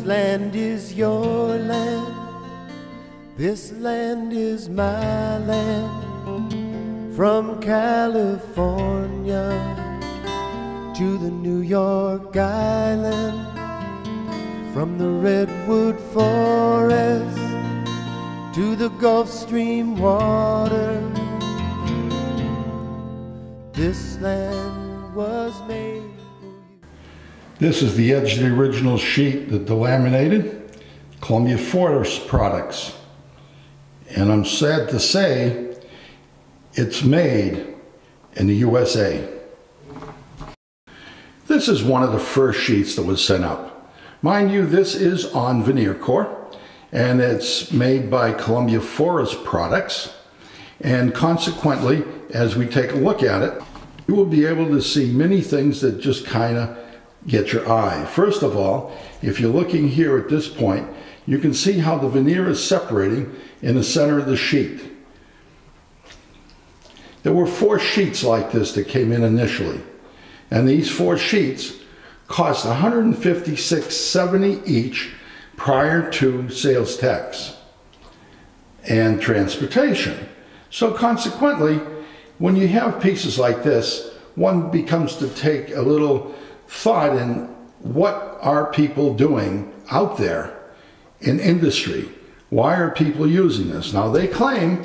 This land is your land, this land is my land. From California to the New York Island, from the redwood forest to the Gulf Stream water, this land was made for you. This is the edge of the original sheet that the laminated Columbia Forest products. And I'm sad to say it's made in the USA. This is one of the first sheets that was sent up. Mind you, this is on veneer core, and it's made by Columbia Forest products. And consequently, as we take a look at it, you will be able to see many things that just kind of get your eye. First of all, if you're looking here at this point, you can see how the veneer is separating in the center of the sheet. There were 4 sheets like this that came in initially, and these 4 sheets cost $156.70 each prior to sales tax and transportation. So consequently, when you have pieces like this, one becomes to take a little thought in what are people doing out there in industry. Why are people using this? Now they claim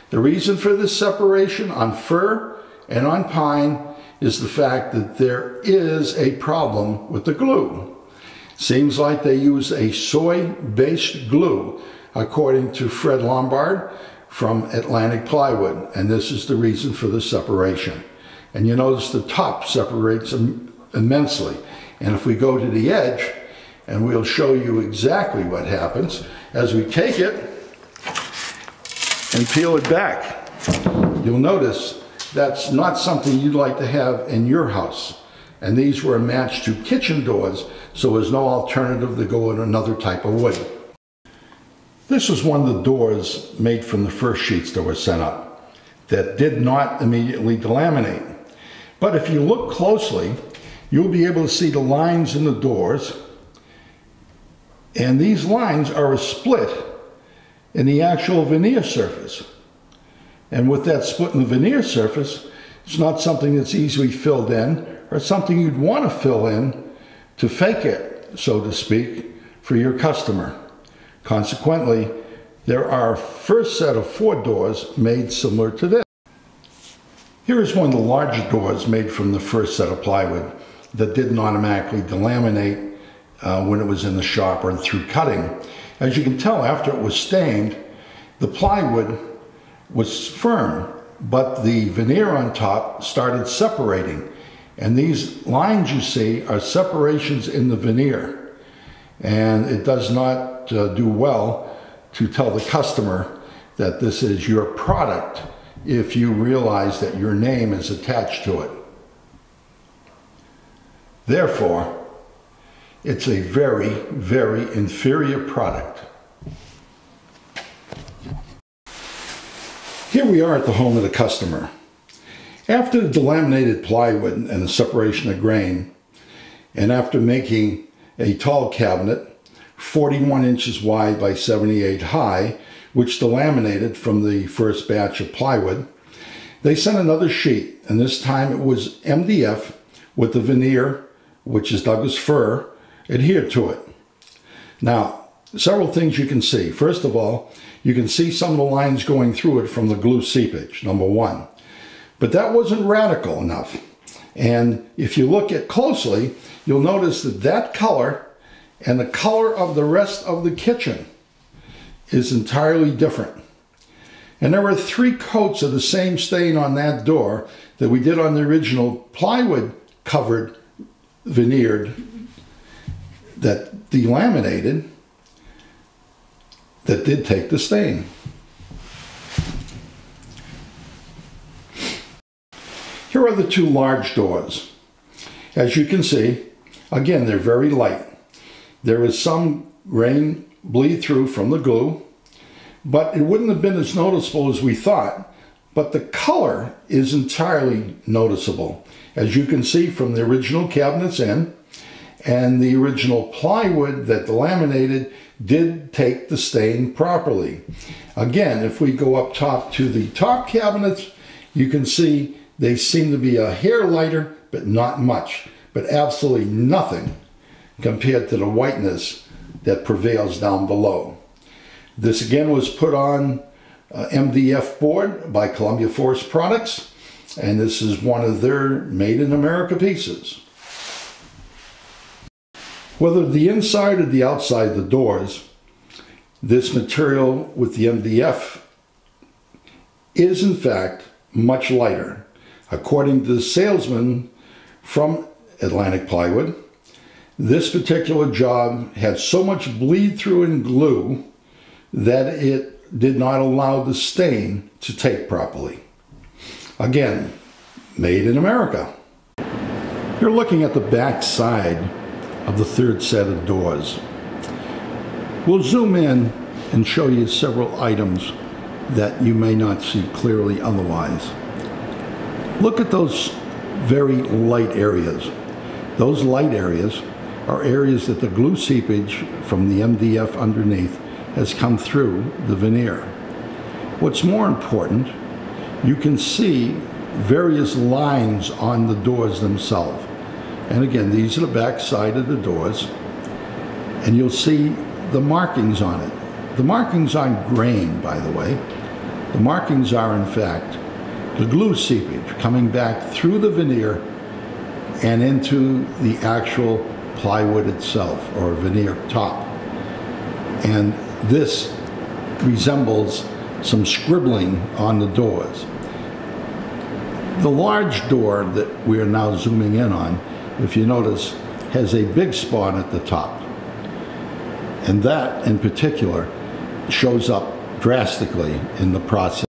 the reason for this separation on fir and on pine is the fact that there is a problem with the glue. Seems like they use a soy-based glue, according to Fred Lombard from Atlantic Plywood, and this is the reason for the separation. And you notice the top separates immensely. And if we go to the edge, and we'll show you exactly what happens as we take it and peel it back. You'll notice that's not something you'd like to have in your house. And these were matched to kitchen doors, so there's no alternative to go in another type of wood. This was one of the doors made from the first sheets that were sent up that did not immediately delaminate. But if you look closely, you'll be able to see the lines in the doors, and these lines are a split in the actual veneer surface. And with that split in the veneer surface, it's not something that's easily filled in or something you'd want to fill in to fake it, so to speak, for your customer. Consequently, there are a first set of 4 doors made similar to this. Here is one of the larger doors made from the first set of plywood that didn't automatically delaminate when it was in the shop or through cutting. As you can tell, after it was stained, the plywood was firm, but the veneer on top started separating. And these lines you see are separations in the veneer. And it does not do well to tell the customer that this is your product if you realize that your name is attached to it. Therefore, it's a very, very inferior product. Here we are at the home of the customer. After the delaminated plywood and the separation of grain, and after making a tall cabinet, 41 inches wide by 78 high, which delaminated from the first batch of plywood, they sent another sheet, and this time it was MDF with the veneer, which is Douglas fir, adhered to it. Now, several things you can see. First of all, you can see some of the lines going through it from the glue seepage, number 1. But that wasn't radical enough. And if you look at closely, you'll notice that that color and the color of the rest of the kitchen is entirely different. And there were 3 coats of the same stain on that door that we did on the original plywood covered veneered that delaminated that did take the stain. Here are the 2 large doors. As you can see, again, they're very light. There is some rain bleed through from the glue, but it wouldn't have been as noticeable as we thought. But the color is entirely noticeable, as you can see from the original cabinets in, and the original plywood that the laminated did take the stain properly. Again, if we go up top to the top cabinets, you can see they seem to be a hair lighter, but not much, but absolutely nothing compared to the whiteness that prevails down below. This again was put on MDF board by Columbia Forest Products, and this is one of their Made in America pieces. Whether the inside or the outside of the doors, this material with the MDF is in fact much lighter. According to the salesman from Atlantic Plywood, this particular job had so much bleed through and glue that it did not allow the stain to take properly. Again, made in America. You're looking at the back side of the third set of doors. We'll zoom in and show you several items that you may not see clearly otherwise. Look at those very light areas. Those light areas are areas that the glue seepage from the MDF underneath has come through the veneer. What's more important, you can see various lines on the doors themselves. And again, these are the back side of the doors, and you'll see the markings on it. The markings aren't grain, by the way. The markings are, in fact, the glue seepage coming back through the veneer and into the actual plywood itself, or veneer top. And this resembles some scribbling on the doors. The large door that we are now zooming in on, if you notice, has a big spot at the top. And that, in particular, shows up drastically in the process.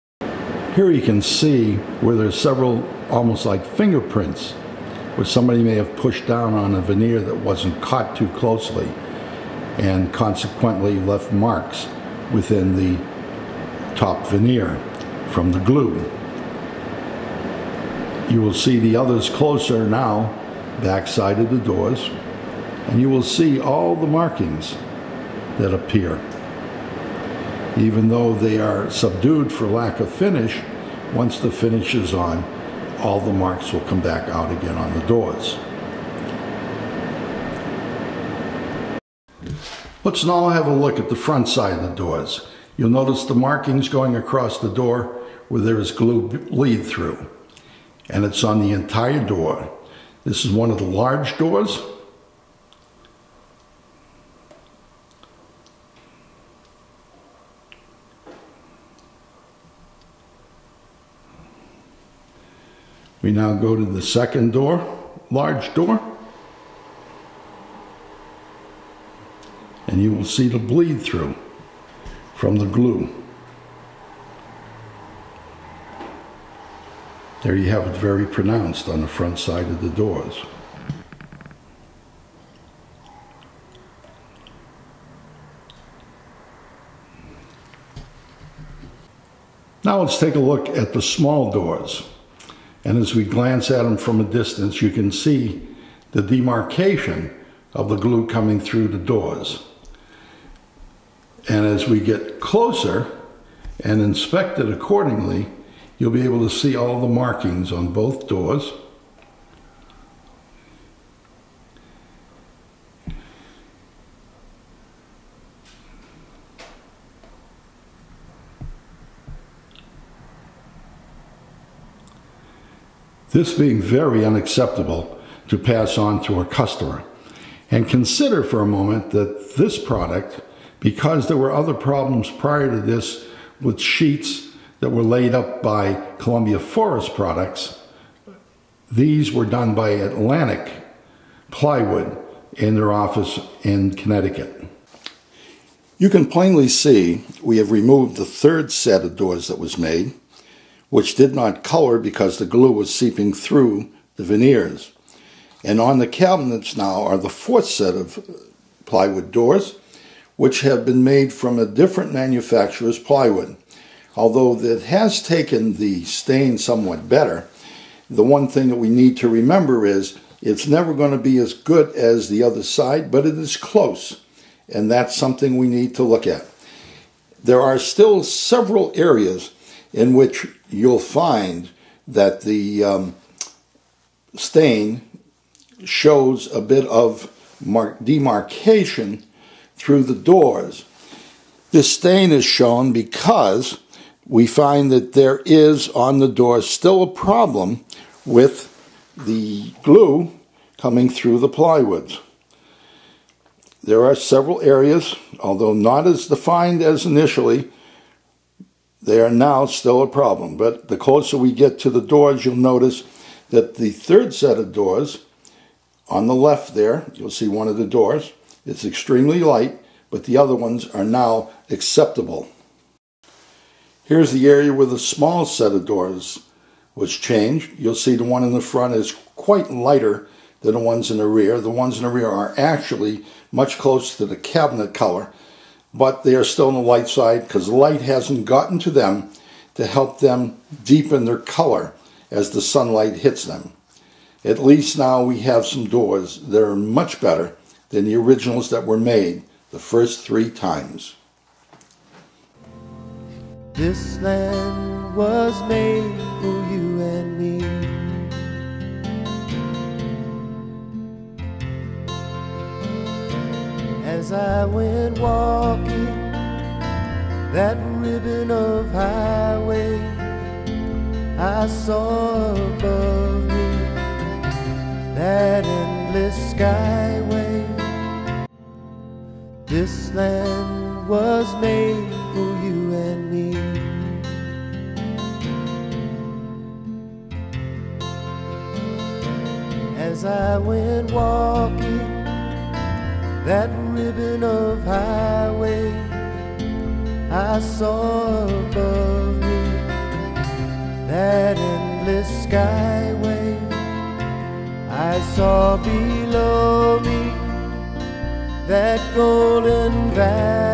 Here you can see where there's several almost like fingerprints, where somebody may have pushed down on a veneer that wasn't caught too closely and consequently left marks within the top veneer from the glue. You will see the others closer now, back side of the doors, and you will see all the markings that appear. Even though they are subdued for lack of finish, once the finish is on, all the marks will come back out again on the doors. Let's now have a look at the front side of the doors. You'll notice the markings going across the door where there is glue bleed through, and it's on the entire door. This is one of the large doors. We now go to the second door, large door, and you will see the bleed through from the glue. There you have it, very pronounced on the front side of the doors. Now let's take a look at the small doors. And as we glance at them from a distance, you can see the demarcation of the glue coming through the doors. And as we get closer and inspect it accordingly, you'll be able to see all the markings on both doors. This being very unacceptable to pass on to a customer. And consider for a moment that this product, because there were other problems prior to this with sheets that were laid up by Columbia Forest Products, these were done by Atlantic Plywood in their office in Connecticut. You can plainly see we have removed the third set of doors that was made, which did not color because the glue was seeping through the veneers. And on the cabinets now are the fourth set of plywood doors, which have been made from a different manufacturer's plywood. Although it has taken the stain somewhat better, the one thing that we need to remember is It's never going to be as good as the other side, but it is close, and that's something we need to look at. There are still several areas in which you'll find that the stain shows a bit of demarcation through the doors. This stain is shown because we find that there is on the door still a problem with the glue coming through the plywoods. There are several areas, although not as defined as initially, they are now still a problem. But the closer we get to the doors, you'll notice that the third set of doors, on the left there, you'll see one of the doors. It's extremely light, but the other ones are now acceptable. Here's the area where the small set of doors was changed. You'll see the one in the front is quite lighter than the ones in the rear. The ones in the rear are actually much closer to the cabinet color, but they are still on the light side because light hasn't gotten to them to help them deepen their color as the sunlight hits them. At least now we have some doors that are much better than the originals that were made the first 3 times. This land was made for you and me. As I went walking that ribbon of highway, I saw above me that endless skyway. This land was made for you and me. As I went walking that ribbon of highway, I saw above me that endless skyway. I saw below me that golden valley.